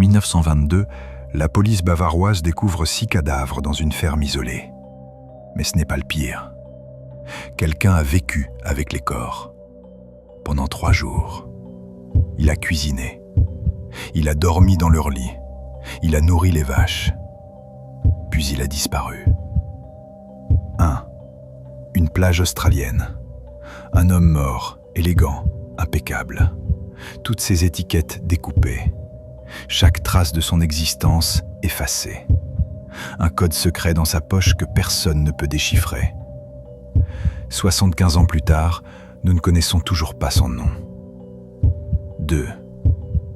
1922, la police bavaroise découvre 6 cadavres dans une ferme isolée. Mais ce n'est pas le pire. Quelqu'un a vécu avec les corps. Pendant 3 jours, il a cuisiné. Il a dormi dans leur lit. Il a nourri les vaches. Puis il a disparu. 1. Une plage australienne. Un homme mort, élégant, impeccable. Toutes ses étiquettes découpées. Chaque trace de son existence effacée. Un code secret dans sa poche que personne ne peut déchiffrer. 75 ans plus tard, nous ne connaissons toujours pas son nom. 2.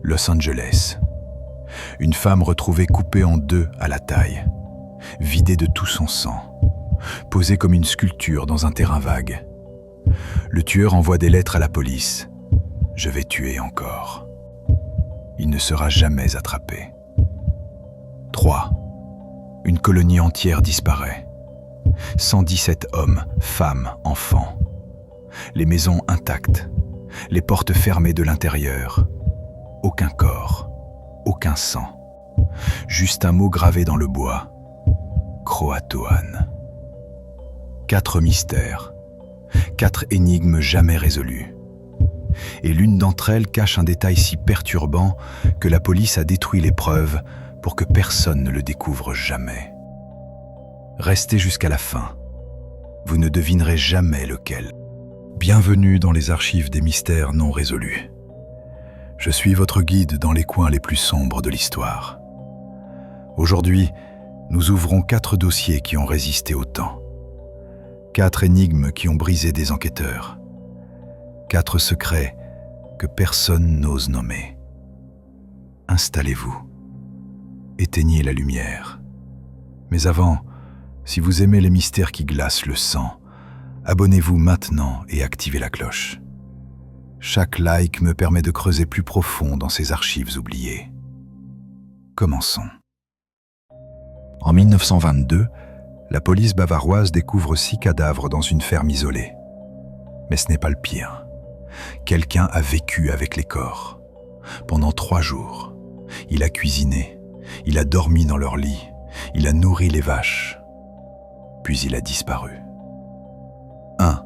Los Angeles. Une femme retrouvée coupée en 2 à la taille, vidée de tout son sang, posée comme une sculpture dans un terrain vague. Le tueur envoie des lettres à la police. « Je vais tuer encore ». Il ne sera jamais attrapé. 3. Une colonie entière disparaît. 117 hommes, femmes, enfants. Les maisons intactes, les portes fermées de l'intérieur. Aucun corps, aucun sang. Juste un mot gravé dans le bois. Croatoan. 4 mystères. 4 énigmes jamais résolues. Et l'une d'entre elles cache un détail si perturbant que la police a détruit les preuves pour que personne ne le découvre jamais. Restez jusqu'à la fin. Vous ne devinerez jamais lequel. Bienvenue dans les archives des mystères non résolus. Je suis votre guide dans les coins les plus sombres de l'histoire. Aujourd'hui, nous ouvrons 4 dossiers qui ont résisté au temps. 4 énigmes qui ont brisé des enquêteurs. 4 secrets que personne n'ose nommer. Installez-vous. Éteignez la lumière. Mais avant, si vous aimez les mystères qui glacent le sang, abonnez-vous maintenant et activez la cloche. Chaque like me permet de creuser plus profond dans ces archives oubliées. Commençons. En 1922, la police bavaroise découvre 6 cadavres dans une ferme isolée. Mais ce n'est pas le pire. Quelqu'un a vécu avec les corps. Pendant 3 jours, il a cuisiné, il a dormi dans leur lit, il a nourri les vaches. Puis il a disparu. 1.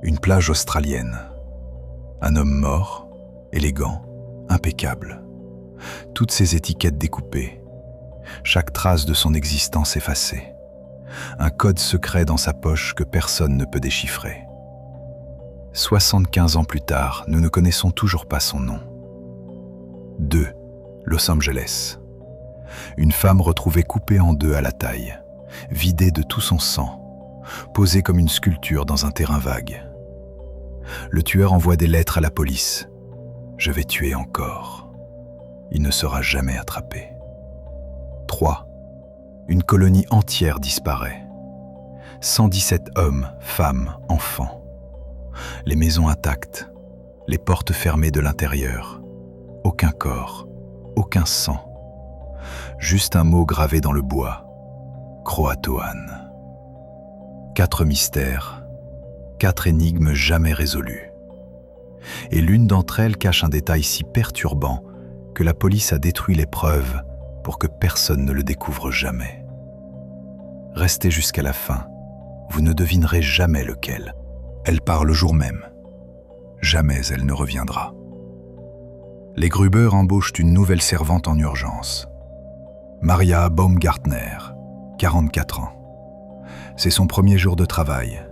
Une plage australienne. Un homme mort, élégant, impeccable. Toutes ses étiquettes découpées. Chaque trace de son existence effacée. Un code secret dans sa poche que personne ne peut déchiffrer. 75 ans plus tard, nous ne connaissons toujours pas son nom. 2. Los Angeles. Une femme retrouvée coupée en 2 à la taille, vidée de tout son sang, posée comme une sculpture dans un terrain vague. Le tueur envoie des lettres à la police. « Je vais tuer encore ». Il ne sera jamais attrapé. 3. Une colonie entière disparaît. 117 hommes, femmes, enfants. Les maisons intactes, les portes fermées de l'intérieur. Aucun corps, aucun sang. Juste un mot gravé dans le bois. Croatoan. 4 mystères, 4 énigmes jamais résolues. Et l'une d'entre elles cache un détail si perturbant que la police a détruit les preuves pour que personne ne le découvre jamais. Restez jusqu'à la fin, vous ne devinerez jamais lequel. Elle part le jour même. Jamais elle ne reviendra. Les Gruber embauchent une nouvelle servante en urgence. Maria Baumgartner, 44 ans. C'est son premier jour de travail.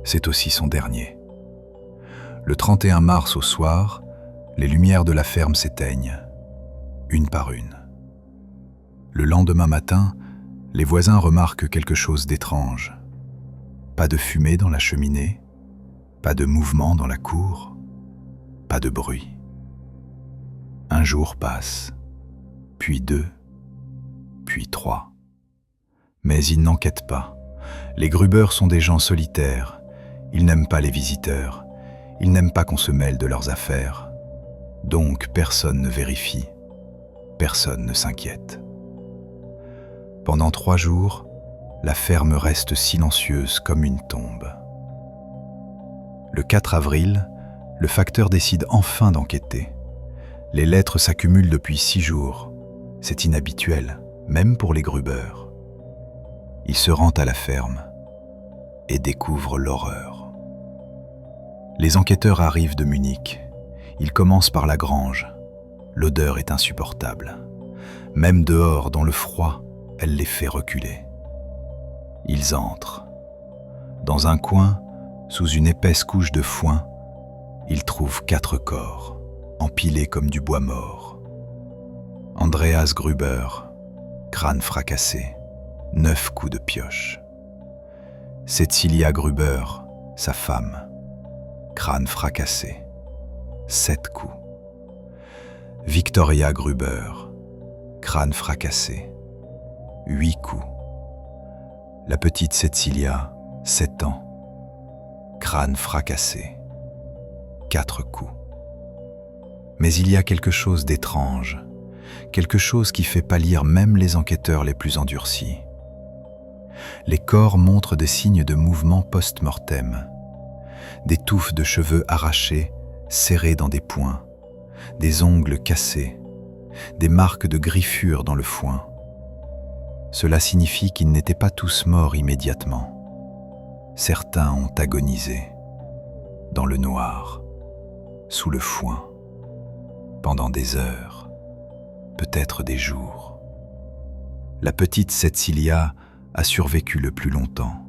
C'est aussi son dernier. Le 31 mars au soir, les lumières de la ferme s'éteignent, une par une. Le lendemain matin, les voisins remarquent quelque chose d'étrange. Pas de fumée dans la cheminée, pas de mouvement dans la cour, pas de bruit. Un jour passe, puis 2, puis 3. Mais ils n'enquêtent pas. Les Gruber sont des gens solitaires. Ils n'aiment pas les visiteurs. Ils n'aiment pas qu'on se mêle de leurs affaires. Donc personne ne vérifie. Personne ne s'inquiète. Pendant 3 jours, la ferme reste silencieuse comme une tombe. Le 4 avril, le facteur décide enfin d'enquêter. Les lettres s'accumulent depuis 6 jours. C'est inhabituel, même pour les Gruber. Il se rend à la ferme et découvre l'horreur. Les enquêteurs arrivent de Munich. Ils commencent par la grange. L'odeur est insupportable. Même dehors, dans le froid, elle les fait reculer. Ils entrent. Dans un coin, sous une épaisse couche de foin, ils trouvent 4 corps, empilés comme du bois mort. Andreas Gruber, crâne fracassé, 9 coups de pioche. Cecilia Gruber, sa femme, crâne fracassé, 7 coups. Victoria Gruber, crâne fracassé, 8 coups. La petite Cecilia, 7 ans, crâne fracassé, 4 coups. Mais il y a quelque chose d'étrange, quelque chose qui fait pâlir même les enquêteurs les plus endurcis. Les corps montrent des signes de mouvement post-mortem, des touffes de cheveux arrachés, serrés dans des poings, des ongles cassés, des marques de griffures dans le foin. Cela signifie qu'ils n'étaient pas tous morts immédiatement. Certains ont agonisé, dans le noir, sous le foin, pendant des heures, peut-être des jours. La petite Cecilia a survécu le plus longtemps.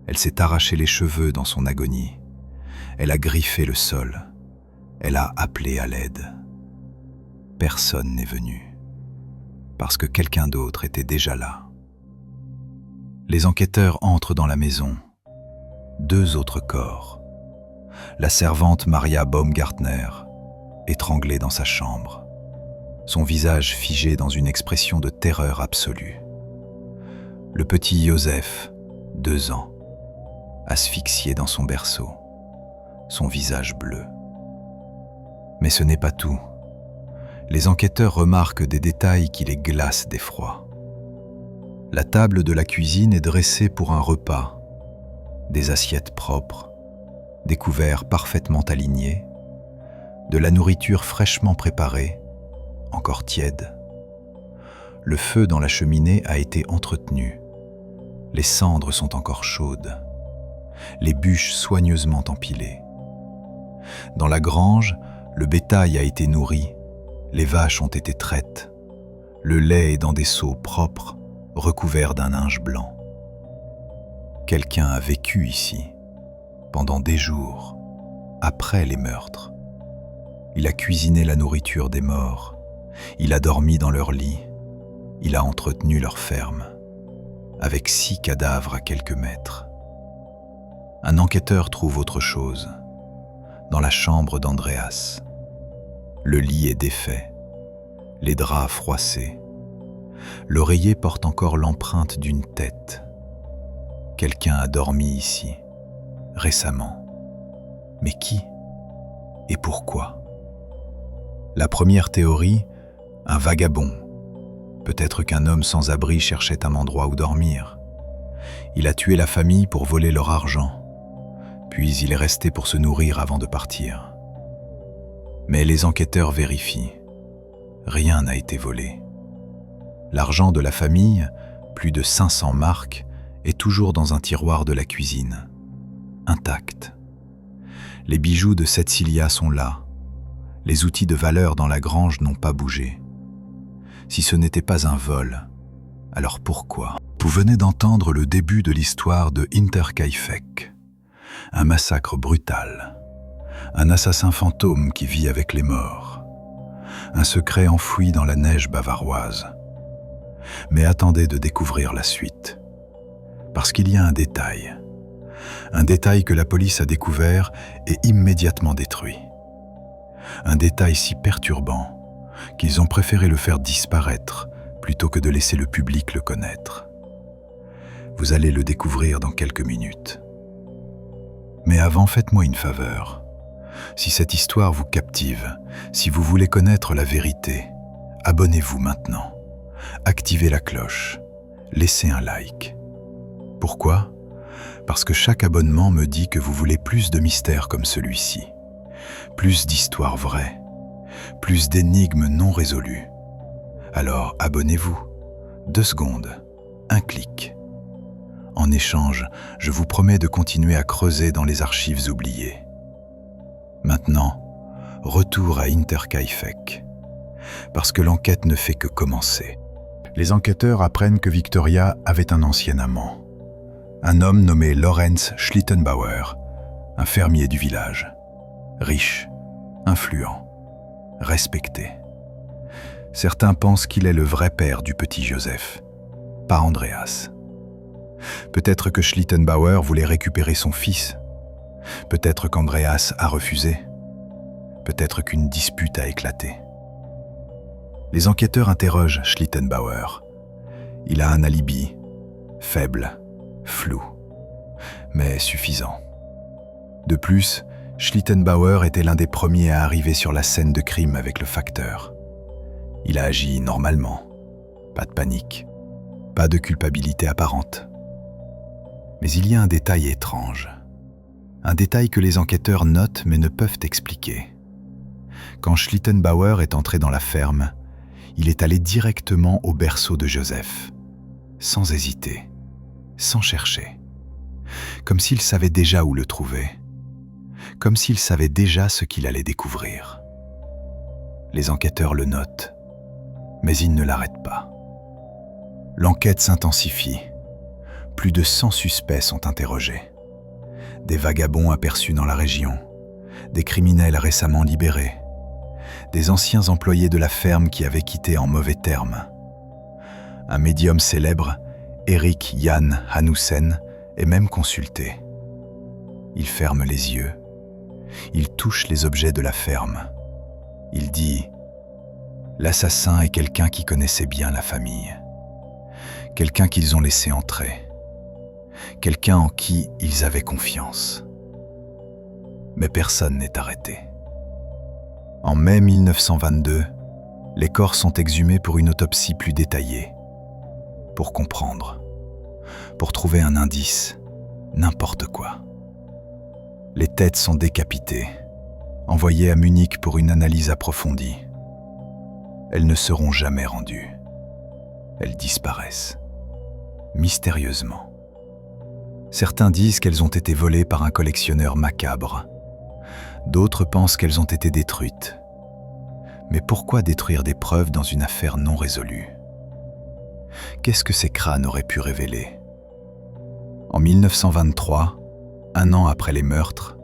Elle s'est arraché les cheveux dans son agonie. Elle a griffé le sol. Elle a appelé à l'aide. Personne n'est venu, parce que quelqu'un d'autre était déjà là. Les enquêteurs entrent dans la maison. 2 autres corps. La servante Maria Baumgartner, étranglée dans sa chambre, son visage figé dans une expression de terreur absolue. Le petit Joseph, 2 ans, asphyxié dans son berceau, son visage bleu. Mais ce n'est pas tout. Les enquêteurs remarquent des détails qui les glacent d'effroi. La table de la cuisine est dressée pour un repas, des assiettes propres, des couverts parfaitement alignés, de la nourriture fraîchement préparée, encore tiède. Le feu dans la cheminée a été entretenu. Les cendres sont encore chaudes. Les bûches soigneusement empilées. Dans la grange, le bétail a été nourri, les vaches ont été traites. Le lait est dans des seaux propres, recouverts d'un linge blanc. Quelqu'un a vécu ici, pendant des jours, après les meurtres. Il a cuisiné la nourriture des morts, il a dormi dans leur lit, il a entretenu leur ferme, avec 6 cadavres à quelques mètres. Un enquêteur trouve autre chose, dans la chambre d'Andreas. Le lit est défait, les draps froissés. L'oreiller porte encore l'empreinte d'une tête. Quelqu'un a dormi ici, récemment. Mais qui et pourquoi? La première théorie, un vagabond. Peut-être qu'un homme sans abri cherchait un endroit où dormir. Il a tué la famille pour voler leur argent, puis il est resté pour se nourrir avant de partir. Mais les enquêteurs vérifient. Rien n'a été volé. L'argent de la famille, plus de 500 marks, est toujours dans un tiroir de la cuisine, intact. Les bijoux de Cecilia sont là. Les outils de valeur dans la grange n'ont pas bougé. Si ce n'était pas un vol, alors pourquoi? Vous venez d'entendre le début de l'histoire de Hinterkaifeck, un massacre brutal, un assassin fantôme qui vit avec les morts, un secret enfoui dans la neige bavaroise. Mais attendez de découvrir la suite, parce qu'il y a un détail que la police a découvert et immédiatement détruit. Un détail si perturbant qu'ils ont préféré le faire disparaître plutôt que de laisser le public le connaître. Vous allez le découvrir dans quelques minutes. Mais avant, faites-moi une faveur. Si cette histoire vous captive, si vous voulez connaître la vérité, abonnez-vous maintenant. Activez la cloche. Laissez un like. Pourquoi? Parce que chaque abonnement me dit que vous voulez plus de mystères comme celui-ci, plus d'histoires vraies, plus d'énigmes non résolues. Alors abonnez-vous. 2 secondes, un clic. En échange, je vous promets de continuer à creuser dans les archives oubliées. Maintenant, retour à Hinterkaifeck, parce que l'enquête ne fait que commencer. Les enquêteurs apprennent que Victoria avait un ancien amant, un homme nommé Lorenz Schlittenbauer, un fermier du village, riche, influent, respecté. Certains pensent qu'il est le vrai père du petit Joseph, pas Andreas. Peut-être que Schlittenbauer voulait récupérer son fils. Peut-être qu'Andreas a refusé. Peut-être qu'une dispute a éclaté. Les enquêteurs interrogent Schlittenbauer. Il a un alibi, faible, flou, mais suffisant. De plus, Schlittenbauer était l'un des premiers à arriver sur la scène de crime avec le facteur. Il a agi normalement, pas de panique, pas de culpabilité apparente. Mais il y a un détail étrange, un détail que les enquêteurs notent mais ne peuvent expliquer. Quand Schlittenbauer est entré dans la ferme, il est allé directement au berceau de Joseph, sans hésiter, sans chercher, comme s'il savait déjà où le trouver, comme s'il savait déjà ce qu'il allait découvrir. Les enquêteurs le notent, mais ils ne l'arrêtent pas. L'enquête s'intensifie. Plus de 100 suspects sont interrogés. Des vagabonds aperçus dans la région, des criminels récemment libérés, des anciens employés de la ferme qui avaient quitté en mauvais termes. Un médium célèbre, Erik Jan Hanussen, est même consulté. Il ferme les yeux. Il touche les objets de la ferme. Il dit « L'assassin est quelqu'un qui connaissait bien la famille. Quelqu'un qu'ils ont laissé entrer. Quelqu'un en qui ils avaient confiance. » Mais personne n'est arrêté. En mai 1922, les corps sont exhumés pour une autopsie plus détaillée. Pour comprendre. Pour trouver un indice. N'importe quoi. Les têtes sont décapitées, envoyées à Munich pour une analyse approfondie. Elles ne seront jamais rendues. Elles disparaissent. Mystérieusement. Certains disent qu'elles ont été volées par un collectionneur macabre. D'autres pensent qu'elles ont été détruites. Mais pourquoi détruire des preuves dans une affaire non résolue? Qu'est-ce que ces crânes auraient pu révéler? En 1923, un an après les meurtres,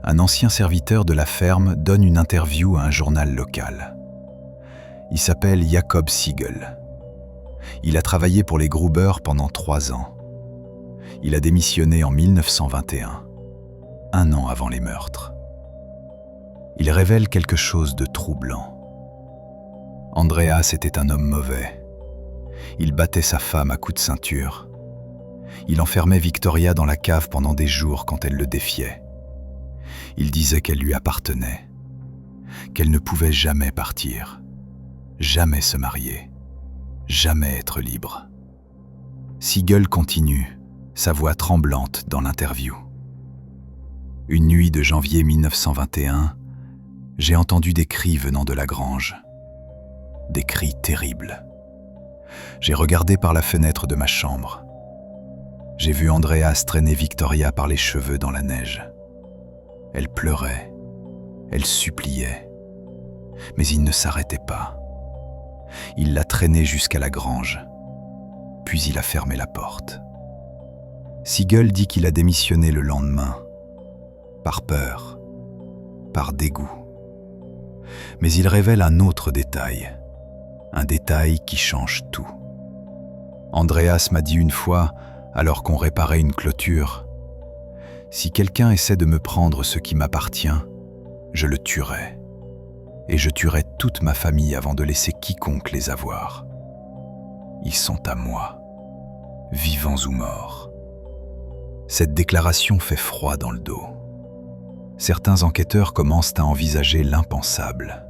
un ancien serviteur de la ferme donne une interview à un journal local. Il s'appelle Jacob Siegel. Il a travaillé pour les Gruber pendant 3 ans. Il a démissionné en 1921, un an avant les meurtres. Il révèle quelque chose de troublant. Andreas était un homme mauvais. Il battait sa femme à coups de ceinture. Il enfermait Victoria dans la cave pendant des jours quand elle le défiait. Il disait qu'elle lui appartenait, qu'elle ne pouvait jamais partir, jamais se marier, jamais être libre. Siegel continue, sa voix tremblante dans l'interview. Une nuit de janvier 1921, j'ai entendu des cris venant de la grange. Des cris terribles. J'ai regardé par la fenêtre de ma chambre. J'ai vu Andreas traîner Victoria par les cheveux dans la neige. Elle pleurait, elle suppliait, mais il ne s'arrêtait pas. Il l'a traînée jusqu'à la grange, puis il a fermé la porte. Siegel dit qu'il a démissionné le lendemain, par peur, par dégoût. Mais il révèle un autre détail, un détail qui change tout. Andreas m'a dit une fois, alors qu'on réparait une clôture, « Si quelqu'un essaie de me prendre ce qui m'appartient, je le tuerai. Et je tuerai toute ma famille avant de laisser quiconque les avoir. Ils sont à moi, vivants ou morts. » Cette déclaration fait froid dans le dos. Certains enquêteurs commencent à envisager l'impensable.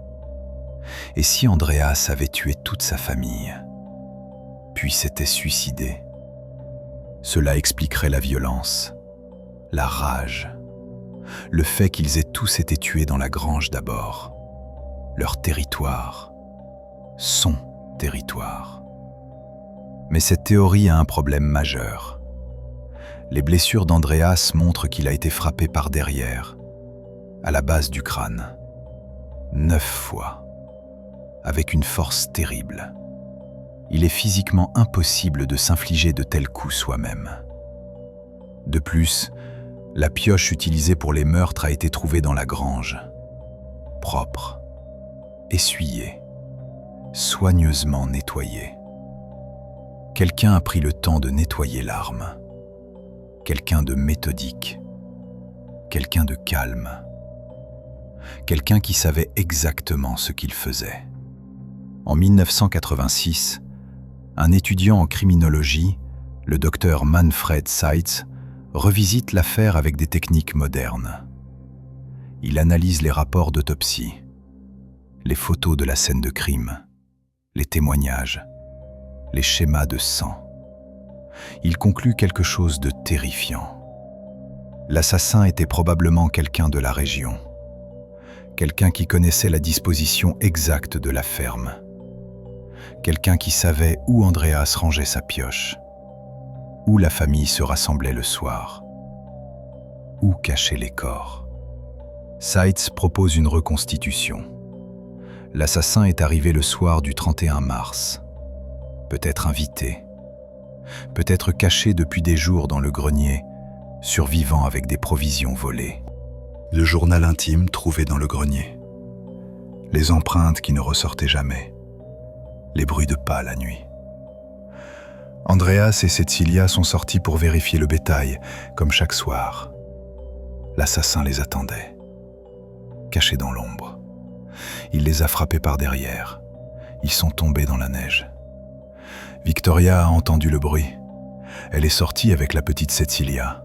Et si Andreas avait tué toute sa famille, puis s'était suicidé? Cela expliquerait la violence, la rage, le fait qu'ils aient tous été tués dans la grange d'abord. leur territoire, son territoire. Mais cette théorie a un problème majeur. Les blessures d'Andreas montrent qu'il a été frappé par derrière, à la base du crâne, 9 fois, avec une force terrible. Il est physiquement impossible de s'infliger de tels coups soi-même. De plus, la pioche utilisée pour les meurtres a été trouvée dans la grange, propre, essuyée, soigneusement nettoyée. Quelqu'un a pris le temps de nettoyer l'arme. Quelqu'un de méthodique. Quelqu'un de calme. Quelqu'un qui savait exactement ce qu'il faisait. En 1986, un étudiant en criminologie, le docteur Manfred Seitz, revisite l'affaire avec des techniques modernes. Il analyse les rapports d'autopsie, les photos de la scène de crime, les témoignages, les schémas de sang. Il conclut quelque chose de terrifiant. L'assassin était probablement quelqu'un de la région, quelqu'un qui connaissait la disposition exacte de la ferme, quelqu'un qui savait où Andreas rangeait sa pioche, où la famille se rassemblait le soir, où cacher les corps. Seitz propose une reconstitution. L'assassin est arrivé le soir du 31 mars, peut-être invité, peut-être caché depuis des jours dans le grenier, survivant avec des provisions volées. Le journal intime trouvé dans le grenier. Les empreintes qui ne ressortaient jamais. Les bruits de pas la nuit. Andreas et Cecilia sont sortis pour vérifier le bétail, comme chaque soir. L'assassin les attendait, cachés dans l'ombre. Il les a frappés par derrière. Ils sont tombés dans la neige. Victoria a entendu le bruit. Elle est sortie avec la petite Cecilia.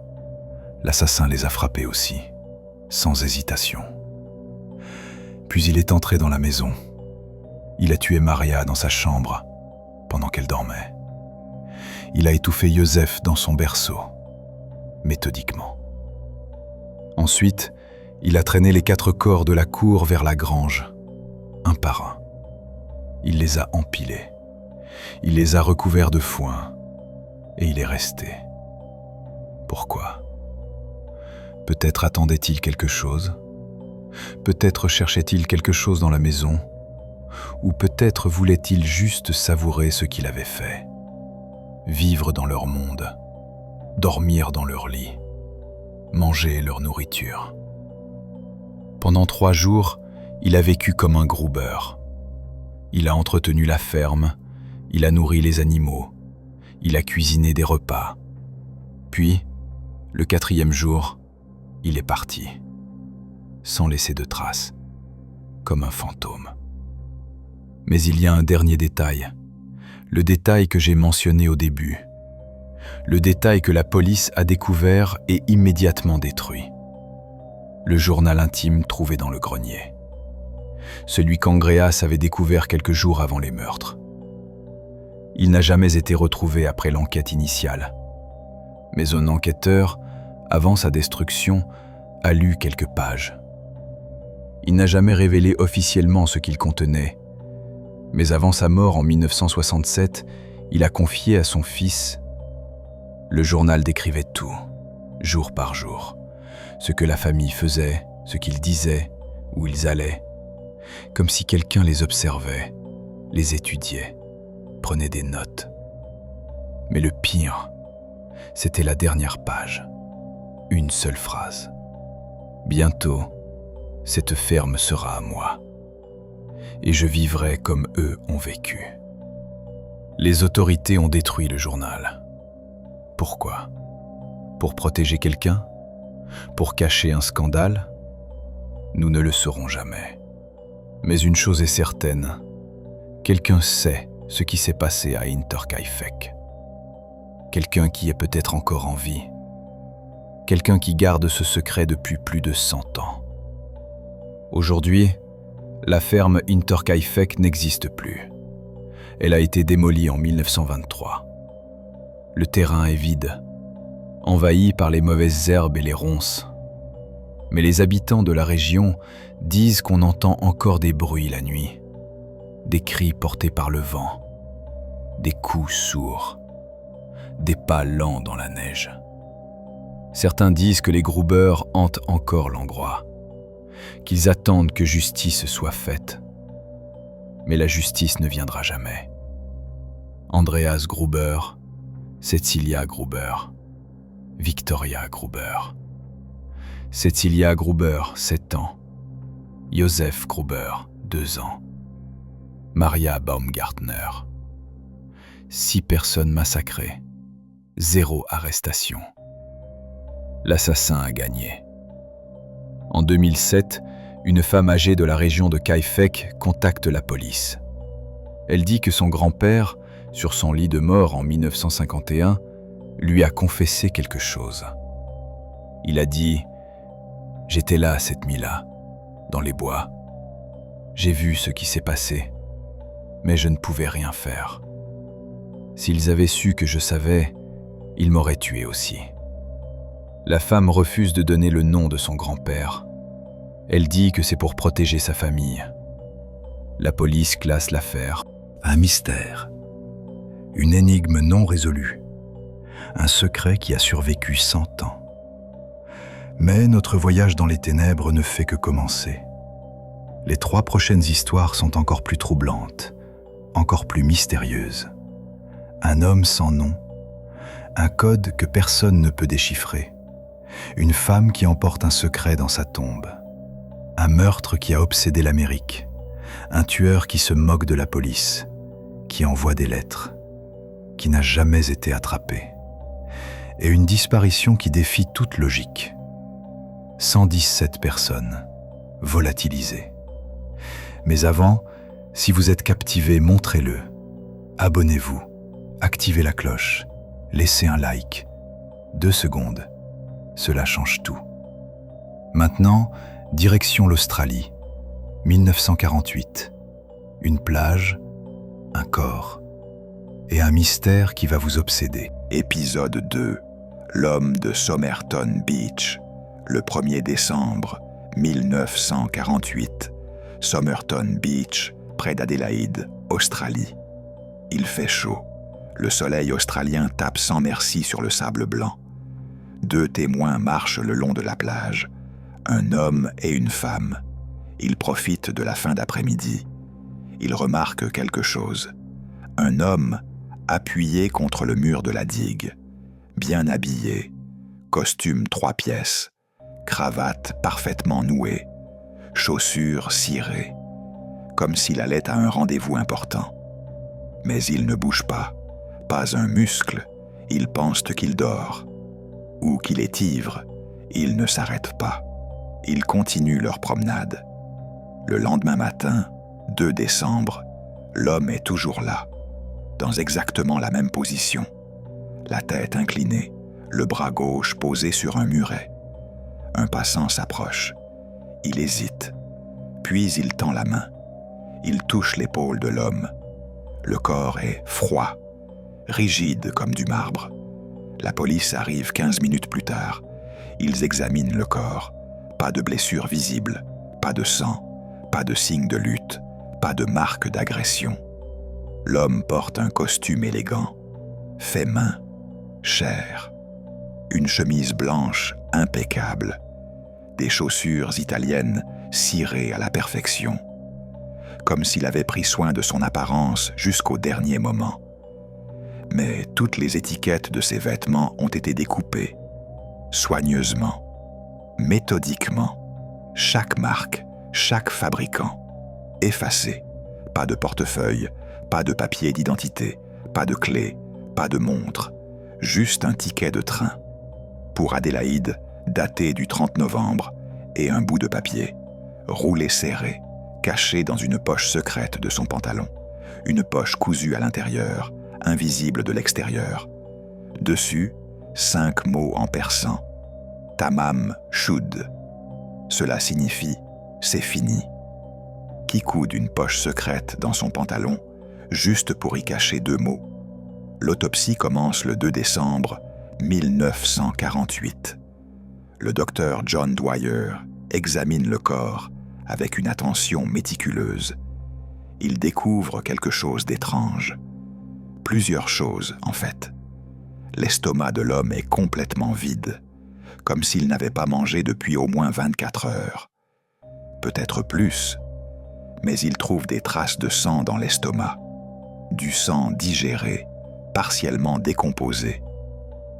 L'assassin les a frappés aussi, sans hésitation. Puis il est entré dans la maison. Il a tué Maria dans sa chambre, pendant qu'elle dormait. Il a étouffé Joseph dans son berceau, méthodiquement. Ensuite, il a traîné les 4 corps de la cour vers la grange, un par un. Il les a empilés. Il les a recouverts de foin, et il est resté. Pourquoi ? Peut-être attendait-il quelque chose ? Peut-être cherchait-il quelque chose dans la maison ? Ou peut-être voulait-il juste savourer ce qu'il avait fait ? Vivre dans leur monde, dormir dans leur lit, manger leur nourriture. Pendant 3 jours, il a vécu comme un Gruber. Il a entretenu la ferme, il a nourri les animaux, il a cuisiné des repas. Puis, le 4e jour, il est parti, sans laisser de traces, comme un fantôme. Mais il y a un dernier détail, le détail que j'ai mentionné au début, le détail que la police a découvert et immédiatement détruit. Le journal intime trouvé dans le grenier. Celui qu'Andreas avait découvert quelques jours avant les meurtres. Il n'a jamais été retrouvé après l'enquête initiale. Mais un enquêteur, avant sa destruction, a lu quelques pages. Il n'a jamais révélé officiellement ce qu'il contenait, mais avant sa mort en 1967, il a confié à son fils. Le journal décrivait tout, jour par jour, ce que la famille faisait, ce qu'ils disaient, où ils allaient, comme si quelqu'un les observait, les étudiait, prenait des notes. Mais le pire, c'était la dernière page, une seule phrase. Bientôt, cette ferme sera à moi, et je vivrai comme eux ont vécu. Les autorités ont détruit le journal. Pourquoi ? Pour protéger quelqu'un ? Pour cacher un scandale ? Nous ne le saurons jamais. Mais une chose est certaine, quelqu'un sait ce qui s'est passé à Hinterkaifeck. Quelqu'un qui est peut-être encore en vie. Quelqu'un qui garde ce secret depuis plus de 100 ans. Aujourd'hui, la ferme Hinterkaifeck n'existe plus. Elle a été démolie en 1923. Le terrain est vide, envahi par les mauvaises herbes et les ronces. Mais les habitants de la région disent qu'on entend encore des bruits la nuit, des cris portés par le vent, des coups sourds, des pas lents dans la neige. Certains disent que les Gruber hantent encore l'endroit, qu'ils attendent que justice soit faite. Mais la justice ne viendra jamais. Andreas Gruber, Cecilia Gruber, Victoria Gruber. Cecilia Gruber, 7 ans. Joseph Gruber, 2 ans. Maria Baumgartner. 6 personnes massacrées, 0 arrestation. L'assassin a gagné. En 2007, une femme âgée de la région de Kaifek contacte la police. Elle dit que son grand-père, sur son lit de mort en 1951, lui a confessé quelque chose. Il a dit « J'étais là cette nuit-là, dans les bois. J'ai vu ce qui s'est passé, mais je ne pouvais rien faire. S'ils avaient su que je savais, ils m'auraient tué aussi. » La femme refuse de donner le nom de son grand-père. Elle dit que c'est pour protéger sa famille. La police classe l'affaire. Un mystère. Une énigme non résolue. Un secret qui a survécu 100 ans. Mais notre voyage dans les ténèbres ne fait que commencer. Les 3 prochaines histoires sont encore plus troublantes, encore plus mystérieuses. Un homme sans nom, un code que personne ne peut déchiffrer, une femme qui emporte un secret dans sa tombe, un meurtre qui a obsédé l'Amérique, un tueur qui se moque de la police, qui envoie des lettres, qui n'a jamais été attrapé, et une disparition qui défie toute logique. 117 personnes, volatilisées. Mais avant, si vous êtes captivé, montrez-le. Abonnez-vous, activez la cloche, laissez un like. 2 secondes, cela change tout. Maintenant, direction l'Australie. 1948. Une plage, un corps et un mystère qui va vous obséder. Épisode 2. L'homme de Somerton Beach. Le 1er décembre 1948. Somerton Beach, près d'Adélaïde, Australie. Il fait chaud. Le soleil australien tape sans merci sur le sable blanc. 2 témoins marchent le long de la plage. Un homme et une femme. Ils profitent de la fin d'après-midi. Ils remarquent quelque chose. Un homme appuyé contre le mur de la digue, bien habillé, costume 3 pièces, cravate parfaitement nouée, chaussures cirées, comme s'il allait à un rendez-vous important. Mais il ne bouge pas un muscle, ils pensent qu'il dort. Ou qu'il est ivre, ils ne s'arrêtent pas. Ils continuent leur promenade. Le lendemain matin, 2 décembre, l'homme est toujours là, dans exactement la même position, la tête inclinée, le bras gauche posé sur un muret. Un passant s'approche. Il hésite, puis il tend la main. Il touche l'épaule de l'homme. Le corps est froid, rigide comme du marbre. La police arrive 15 minutes plus tard. Ils examinent le corps. Pas de blessure visible, pas de sang, pas de signe de lutte, pas de marque d'agression. L'homme porte un costume élégant, fait main, chair. Une chemise blanche impeccable. Des chaussures italiennes cirées à la perfection. Comme s'il avait pris soin de son apparence jusqu'au dernier moment. Mais toutes les étiquettes de ses vêtements ont été découpées, soigneusement, méthodiquement, chaque marque, chaque fabricant, effacé. Pas de portefeuille, pas de papier d'identité, pas de clé, pas de montre, juste un ticket de train. Pour Adélaïde, daté du 30 novembre, et un bout de papier, roulé serré, caché dans une poche secrète de son pantalon, une poche cousue à l'intérieur, invisible de l'extérieur. Dessus, 5 mots en persan. Tamam Shud. Cela signifie « c'est fini ». Qui coude une poche secrète dans son pantalon, juste pour y cacher 2 mots. L'autopsie commence le 2 décembre 1948. le docteur John Dwyer examine le corps avec une attention méticuleuse. Il découvre quelque chose d'étrange. Plusieurs choses, en fait. L'estomac de l'homme est complètement vide, comme s'il n'avait pas mangé depuis au moins 24 heures. Peut-être plus, mais il trouve des traces de sang dans l'estomac, du sang digéré, partiellement décomposé.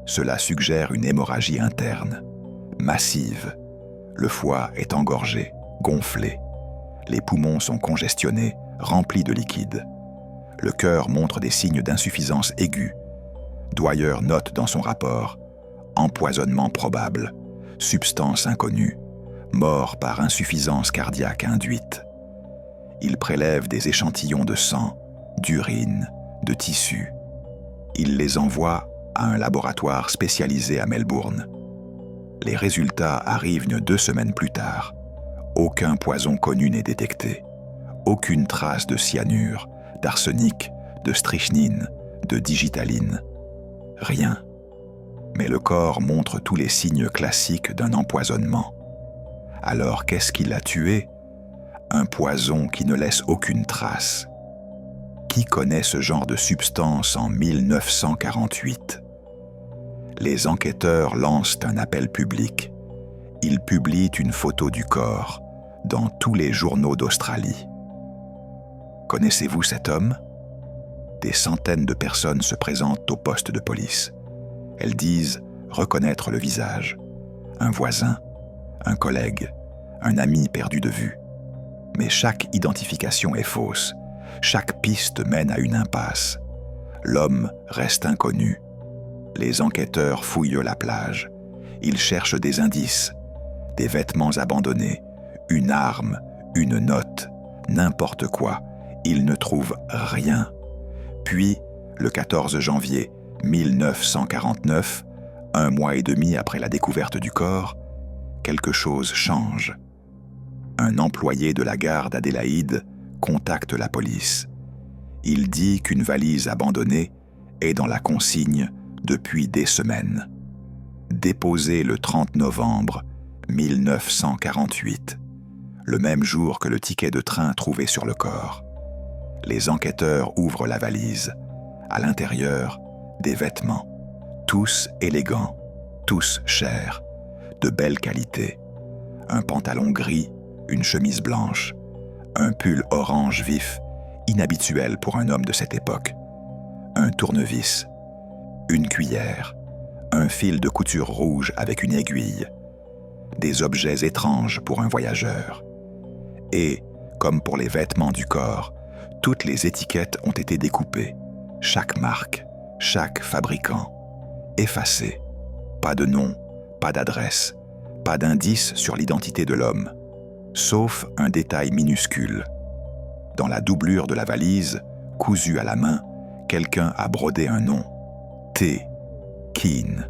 Cela suggère une hémorragie interne, massive. Le foie est engorgé, gonflé. Les poumons sont congestionnés, remplis de liquide. Le cœur montre des signes d'insuffisance aiguë. Dwyer note dans son rapport « empoisonnement probable, substance inconnue, mort par insuffisance cardiaque induite ». Il prélève des échantillons de sang, d'urine, de tissu. Il les envoie à un laboratoire spécialisé à Melbourne. Les résultats arrivent 2 semaines plus tard. Aucun poison connu n'est détecté. Aucune trace de cyanure, d'arsenic, de strychnine, de digitaline. Rien. Mais le corps montre tous les signes classiques d'un empoisonnement. Alors qu'est-ce qui l'a tué ? Un poison qui ne laisse aucune trace. Qui connaît ce genre de substance en 1948 ? Les enquêteurs lancent un appel public. Ils publient une photo du corps dans tous les journaux d'Australie. Connaissez-vous cet homme ? Des centaines de personnes se présentent au poste de police. Elles disent reconnaître le visage. Un voisin, un collègue, un ami perdu de vue. Mais chaque identification est fausse. Chaque piste mène à une impasse. L'homme reste inconnu. Les enquêteurs fouillent la plage. Ils cherchent des indices, des vêtements abandonnés, une arme, une note, n'importe quoi. Ils ne trouvent rien. Puis, le 14 janvier 1949, 1 mois et demi après la découverte du corps, quelque chose change. Un employé de la gare d'Adélaïde contacte la police. Il dit qu'une valise abandonnée est dans la consigne depuis des semaines. Déposée le 30 novembre 1948, le même jour que le ticket de train trouvé sur le corps. Les enquêteurs ouvrent la valise. À l'intérieur, des vêtements, tous élégants, tous chers, de belle qualité. Un pantalon gris, une chemise blanche, un pull orange vif, inhabituel pour un homme de cette époque, un tournevis, une cuillère, un fil de couture rouge avec une aiguille, des objets étranges pour un voyageur. Et, comme pour les vêtements du corps, toutes les étiquettes ont été découpées, chaque marque, chaque fabricant, effacées. Pas de nom, pas d'adresse, pas d'indice sur l'identité de l'homme, sauf un détail minuscule. Dans la doublure de la valise, cousue à la main, quelqu'un a brodé un nom. T. Keane.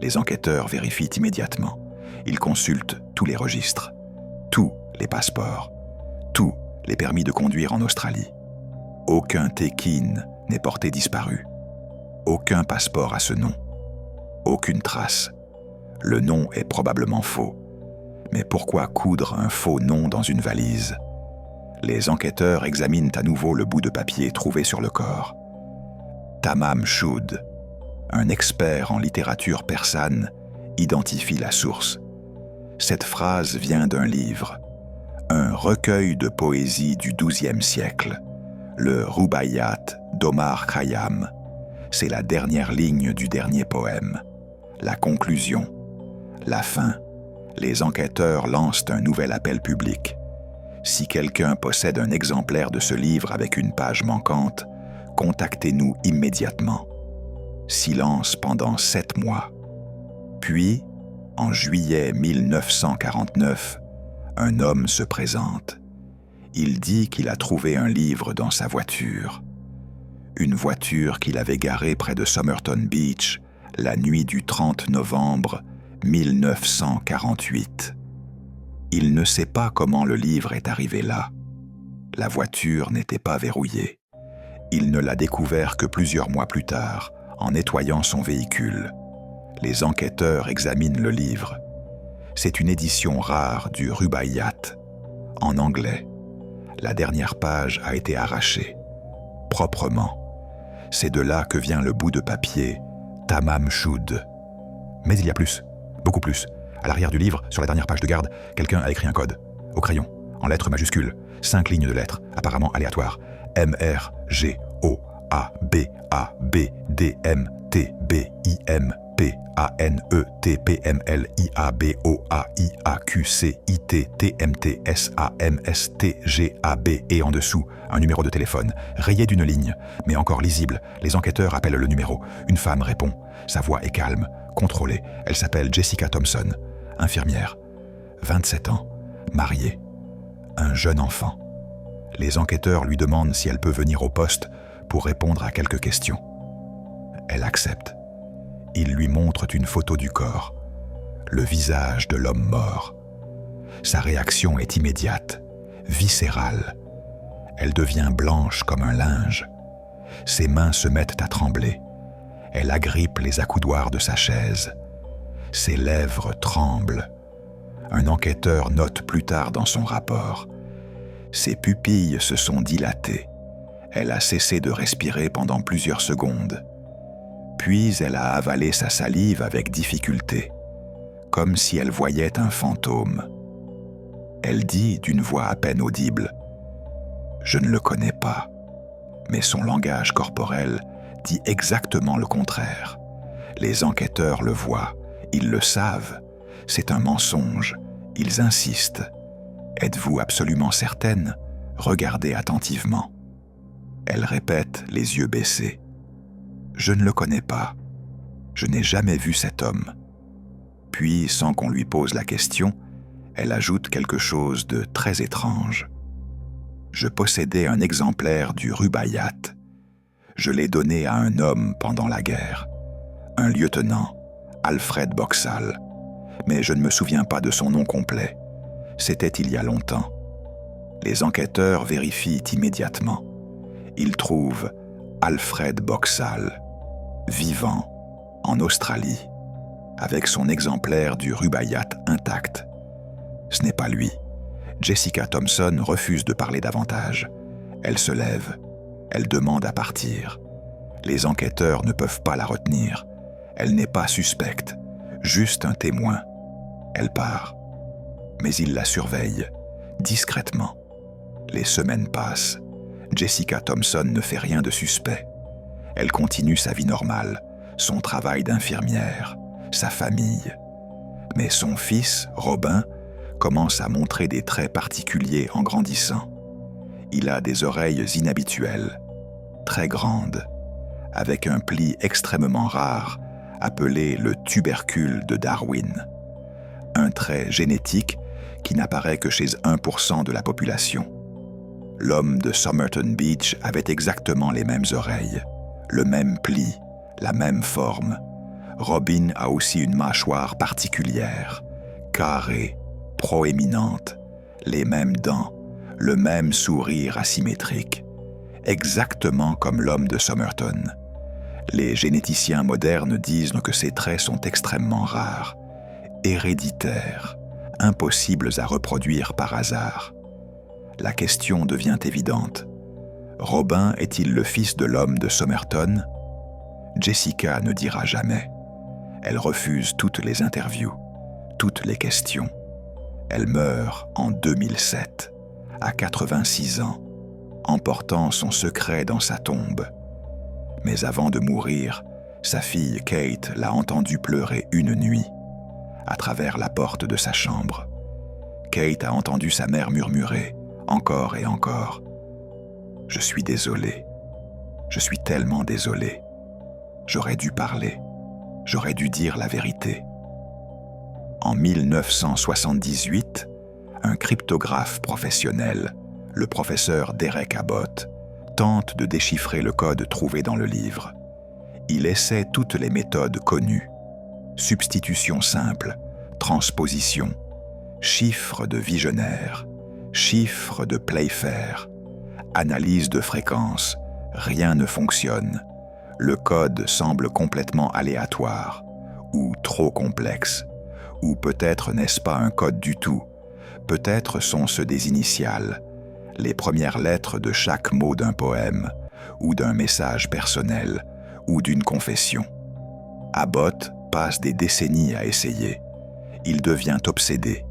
Les enquêteurs vérifient immédiatement. Ils consultent tous les registres, tous les passeports, tous les permis de conduire en Australie. Aucun T. Keane n'est porté disparu. Aucun passeport à ce nom. Aucune trace. Le nom est probablement faux. Mais pourquoi coudre un faux nom dans une valise ? Les enquêteurs examinent à nouveau le bout de papier trouvé sur le corps. Tamam Shud, un expert en littérature persane, identifie la source. Cette phrase vient d'un livre, un recueil de poésie du XIIe siècle, le Rubaiyat d'Omar Khayyam. C'est la dernière ligne du dernier poème. La conclusion, la fin. Les enquêteurs lancent un nouvel appel public. Si quelqu'un possède un exemplaire de ce livre avec une page manquante, contactez-nous immédiatement. Silence pendant 7 mois. Puis, en juillet 1949, un homme se présente. Il dit qu'il a trouvé un livre dans sa voiture. Une voiture qu'il avait garée près de Somerton Beach la nuit du 30 novembre 1948. Il ne sait pas comment le livre est arrivé là. La voiture n'était pas verrouillée. Il ne l'a découvert que plusieurs mois plus tard, en nettoyant son véhicule. Les enquêteurs examinent le livre. C'est une édition rare du Rubaiyat, en anglais. La dernière page a été arrachée, proprement. C'est de là que vient le bout de papier Tamam Shud. Mais il y a plus, beaucoup plus. À l'arrière du livre, sur la dernière page de garde, quelqu'un a écrit un code, au crayon, en lettres majuscules, 5 lignes de lettres, apparemment aléatoires. MRGOABABDMTBIMPANETPMLIABOAIAQCITTMTSAMSTGAB et en dessous, un numéro de téléphone, rayé d'une ligne, mais encore lisible. Les enquêteurs appellent le numéro. Une femme répond. Sa voix est calme, contrôlée. Elle s'appelle Jessica Thompson, infirmière. 27 ans, mariée, un jeune enfant. Les enquêteurs lui demandent si elle peut venir au poste pour répondre à quelques questions. Elle accepte. Ils lui montrent une photo du corps, le visage de l'homme mort. Sa réaction est immédiate, viscérale. Elle devient blanche comme un linge. Ses mains se mettent à trembler. Elle agrippe les accoudoirs de sa chaise. Ses lèvres tremblent. Un enquêteur note plus tard dans son rapport. Ses pupilles se sont dilatées. Elle a cessé de respirer pendant plusieurs secondes. Puis elle a avalé sa salive avec difficulté, comme si elle voyait un fantôme. Elle dit d'une voix à peine audible « Je ne le connais pas », mais son langage corporel dit exactement le contraire. Les enquêteurs le voient, ils le savent. C'est un mensonge, ils insistent. Êtes-vous absolument certaine ? Regardez attentivement. Elle répète, les yeux baissés. Je ne le connais pas. Je n'ai jamais vu cet homme. Puis, sans qu'on lui pose la question, elle ajoute quelque chose de très étrange. Je possédais un exemplaire du Rubaiyat. Je l'ai donné à un homme pendant la guerre, un lieutenant, Alfred Boxall, mais je ne me souviens pas de son nom complet. C'était il y a longtemps. Les enquêteurs vérifient immédiatement. Ils trouvent Alfred Boxall, vivant, en Australie, avec son exemplaire du Rubaiyat intact. Ce n'est pas lui. Jessica Thompson refuse de parler davantage. Elle se lève. Elle demande à partir. Les enquêteurs ne peuvent pas la retenir. Elle n'est pas suspecte, juste un témoin. Elle part. Mais ils la surveillent, discrètement. Les semaines passent. Jessica Thompson ne fait rien de suspect. Elle continue sa vie normale, son travail d'infirmière, sa famille. Mais son fils, Robin, commence à montrer des traits particuliers en grandissant. Il a des oreilles inhabituelles, très grandes, avec un pli extrêmement rare, appelé le tubercule de Darwin. Un trait génétique qui n'apparaît que chez 1% de la population. L'homme de Somerton Beach avait exactement les mêmes oreilles, le même pli, la même forme. Robin a aussi une mâchoire particulière, carrée, proéminente, les mêmes dents, le même sourire asymétrique, exactement comme l'homme de Somerton. Les généticiens modernes disent que ces traits sont extrêmement rares, héréditaires, impossibles à reproduire par hasard. La question devient évidente. Robin est-il le fils de l'homme de Somerton ? Jessica ne dira jamais. Elle refuse toutes les interviews, toutes les questions. Elle meurt en 2007, à 86 ans, emportant son secret dans sa tombe. Mais avant de mourir, sa fille Kate l'a entendu pleurer une nuit, à travers la porte de sa chambre. Kate a entendu sa mère murmurer, encore et encore. « Je suis désolé. Je suis tellement désolé. J'aurais dû parler. J'aurais dû dire la vérité. » En 1978, un cryptographe professionnel, le professeur Derek Abbott, tente de déchiffrer le code trouvé dans le livre. Il essaie toutes les méthodes connues. Substitution simple, transposition, chiffre de Vigenère, chiffre de Playfair, analyse de fréquence, rien ne fonctionne. Le code semble complètement aléatoire, ou trop complexe, Ou peut-être n'est-ce pas un code du tout? Peut-être sont ceux des initiales, les premières lettres de chaque mot d'un poème, ou d'un message personnel, ou d'une confession. Abbott passe des décennies à essayer. Il devient obsédé.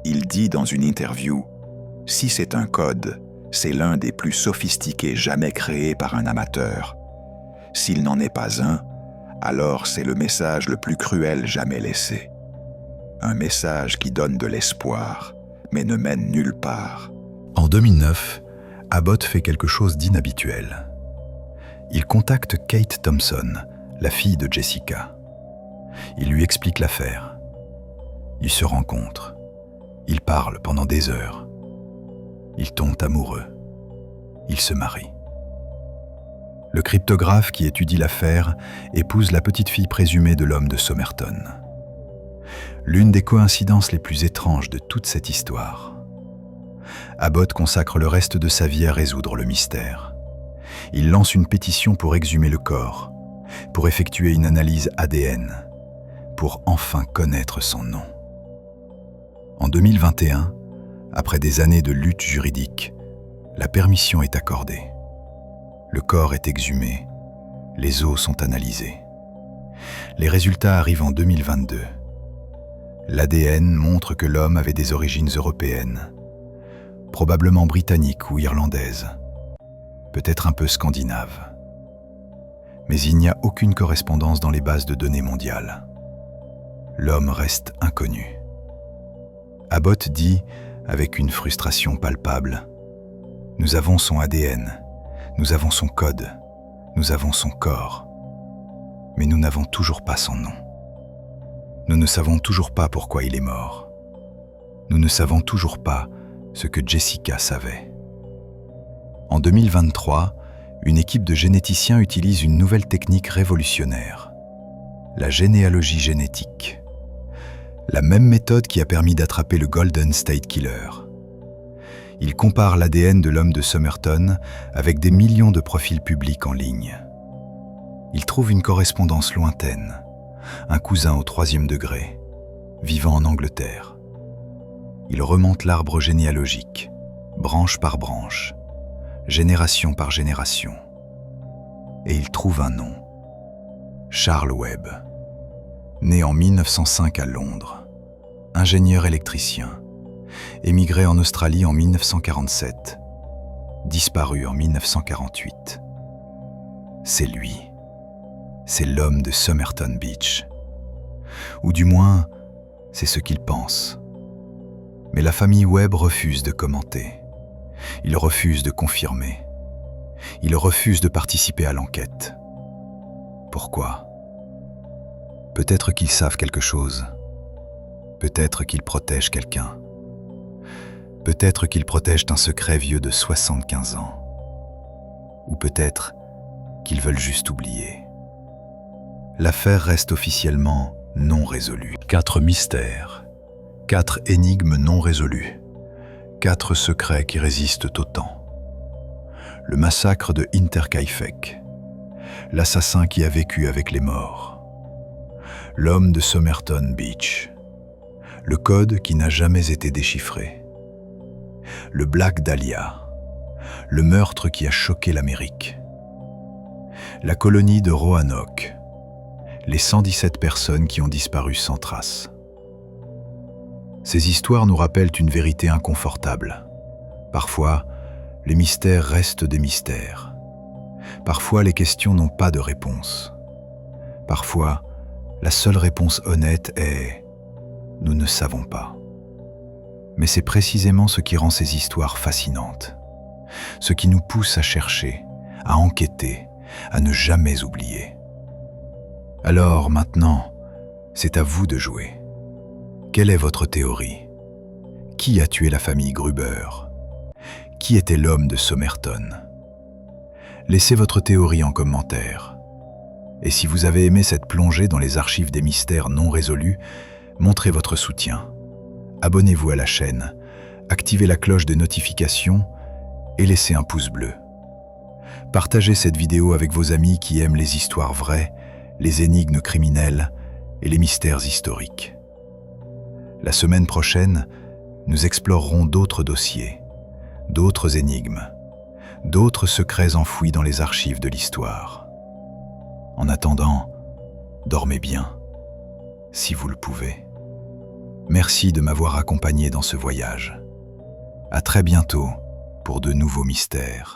Il dit dans une interview « Si c'est un code, c'est l'un des plus sophistiqués jamais créés par un amateur. S'il n'en est pas un, alors c'est le message le plus cruel jamais laissé. Un message qui donne de l'espoir, mais ne mène nulle part. » En 2009, Abbott fait quelque chose d'inhabituel. Il contacte Kate Thompson, la fille de Jessica. Il lui explique l'affaire. Ils se rencontrent. Ils parlent pendant des heures. Ils tombent amoureux. Ils se marient. Le cryptographe qui étudie l'affaire épouse la petite fille présumée de l'homme de Somerton. L'une des coïncidences les plus étranges de toute cette histoire. Abbott consacre le reste de sa vie à résoudre le mystère. Il lance une pétition pour exhumer le corps, pour effectuer une analyse ADN, pour enfin connaître son nom. En 2021, après des années de lutte juridique, la permission est accordée. Le corps est exhumé, les os sont analysés. Les résultats arrivent en 2022. L'ADN montre que l'homme avait des origines européennes, probablement britanniques ou irlandaises, peut-être un peu scandinaves. Mais il n'y a aucune correspondance dans les bases de données mondiales. L'homme reste inconnu. Abbott dit, avec une frustration palpable, « Nous avons son ADN, nous avons son code, nous avons son corps, mais nous n'avons toujours pas son nom. Nous ne savons toujours pas pourquoi il est mort. Nous ne savons toujours pas ce que Jessica savait. » En 2023, une équipe de généticiens utilise une nouvelle technique révolutionnaire, la généalogie génétique. La même méthode qui a permis d'attraper le Golden State Killer. Il compare l'ADN de l'homme de Somerton avec des millions de profils publics en ligne. Il trouve une correspondance lointaine, un cousin au 3e degré, vivant en Angleterre. Il remonte l'arbre généalogique, branche par branche, génération par génération. Et il trouve un nom, Charles Webb. Né en 1905 à Londres, ingénieur électricien, émigré en Australie en 1947, disparu en 1948. C'est lui, c'est l'homme de Somerton Beach. Ou du moins, c'est ce qu'il pense. Mais la famille Webb refuse de commenter. Il refuse de confirmer. Il refuse de participer à l'enquête. Pourquoi ? Peut-être qu'ils savent quelque chose. Peut-être qu'ils protègent quelqu'un. Peut-être qu'ils protègent un secret vieux de 75 ans. Ou peut-être qu'ils veulent juste oublier. L'affaire reste officiellement non résolue. 4 mystères, 4 énigmes non résolues, 4 secrets qui résistent au temps. Le massacre de Interkaifeck, l'assassin qui a vécu avec les morts, l'homme de Somerton Beach, le code qui n'a jamais été déchiffré, le Black Dahlia, le meurtre qui a choqué l'Amérique, la colonie de Roanoke, les 117 personnes qui ont disparu sans trace. Ces histoires nous rappellent une vérité inconfortable. Parfois, les mystères restent des mystères. Parfois, les questions n'ont pas de réponse. Parfois, la seule réponse honnête est « nous ne savons pas ». Mais c'est précisément ce qui rend ces histoires fascinantes, ce qui nous pousse à chercher, à enquêter, à ne jamais oublier. Alors maintenant, c'est à vous de jouer. Quelle est votre théorie? Qui a tué la famille Gruber? Qui était l'homme de Somerton? Laissez votre théorie en commentaire. Et si vous avez aimé cette plongée dans les archives des mystères non résolus, montrez votre soutien. Abonnez-vous à la chaîne, activez la cloche de notification et laissez un pouce bleu. Partagez cette vidéo avec vos amis qui aiment les histoires vraies, les énigmes criminelles et les mystères historiques. La semaine prochaine, nous explorerons d'autres dossiers, d'autres énigmes, d'autres secrets enfouis dans les archives de l'histoire. En attendant, dormez bien, si vous le pouvez. Merci de m'avoir accompagné dans ce voyage. À très bientôt pour de nouveaux mystères.